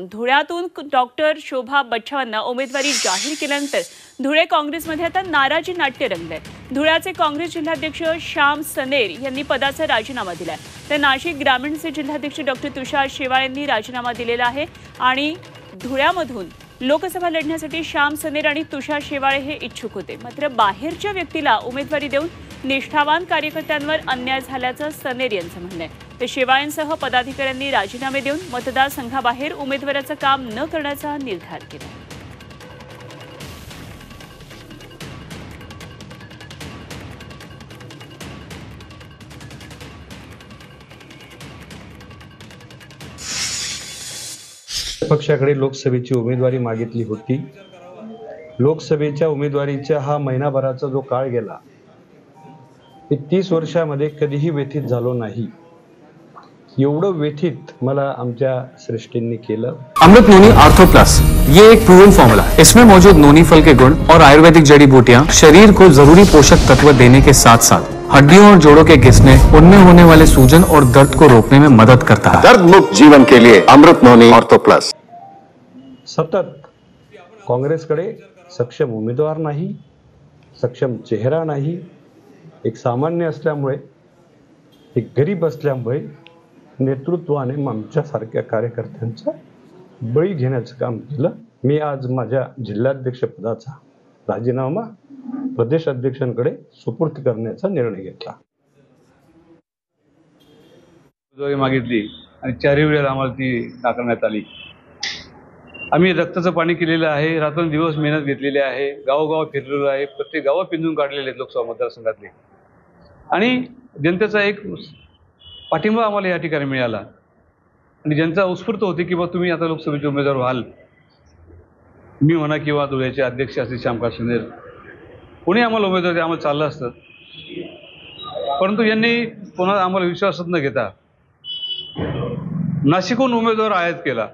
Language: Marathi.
धुळ्यातून डॉक्टर शोभा बच्छावांना उमेदवारी जाहीर केल्यानंतर धुळे काँग्रेसमध्ये आता नाराजी नाट्य रंगलंय। धुळ्याचे काँग्रेस जिल्हाध्यक्ष श्याम सनेर यांनी पदाचा राजीनामा दिलाय, तर नाशिक ग्रामीणचे जिल्हाध्यक्ष डॉक्टर तुषार शेवाळे यांनी राजीनामा दिलेला आहे आणि धुळ्यामधून लोकसभा लढण्यासाठी श्याम सनेर आणि तुषार शेवाळे हे इच्छुक होते। मात्र बाहेरच्या व्यक्तीला उमेदवारी देऊन निष्ठावान कार्यकर्त्यांवर अन्याय झाल्याचं सनेर यांचं म्हणणं आहे। तर शेवाळेंसह पदाधिकाऱ्यांनी राजीनामे देऊन मतदारसंघाबाहेर उमेदवाराचं काम न करण्याचा निर्धार केला। पक्षाकडे लोकसभेची उमेदवारी मागितली होती। लोकसभेच्या उमेदवारीचा हा महिनाभराचा जो काळ गेला, ते 30 वर्षामध्ये कधीही व्यथित झालो नाही। एवढं व्यथित मला आमच्या श्रेष्ठींनी केलं। अमृत नोनी आर्थो प्लस ये एक प्रूवन फॉर्मूला है। इसमें मौजूद नोनी फल के गुण और आयुर्वेदिक जड़ी बूटियां शरीर को जरूरी पोषक तत्व देने के साथ साथ हड्डियों और जोड़ों के घिसने, उनमें होने वाले सूजन और दर्द को रोकने में मदद करता है। दर्द मुक्त जीवन के लिए अमृत नोनी आर्थो प्लस। सतत काँग्रेसकडे सक्षम उमेदवार नाही, सक्षम चेहरा नाही, एक सामान्य असल्यामुळे, एक गरीब असल्यामुळे नेतृत्वाने आमच्यासारख्या कार्यकर्त्यांचा बळी घेण्याचं काम केलं। मी आज माझ्या जिल्हाध्यक्ष पदाचा राजीनामा प्रदेश अध्यक्षांकडे सुपूर्द करण्याचा निर्णय घेतला। मागितली आणि 4 वेळेला आम्हाला ती नाकारण्यात आली। आम्ही रक्ताचं पाणी केलेलं आहे, रात्रंदिवस मेहनत घेतलेली आहे, गावोगाव फिरलेलो आहे, प्रत्येक गावं पिंजून काढलेले आहेत लोकसभा मतदारसंघातले, आणि जनतेचा एक पाठिंबा आम्हाला या ठिकाणी मिळाला आणि जनता उत्स्फूर्त होती की बा तुम्ही आता लोकसभेचे उमेदवार व्हाल। मी म्हणा किंवा धुळ्याचे अध्यक्ष असतील श्यामकांत सनेर, कोणी आम्हाला उमेदवार आम्हाला चाललं असतं, परंतु यांनी पुन्हा आम्हाला विश्वासात न घेता नाशिकहून उमेदवार आयात केला।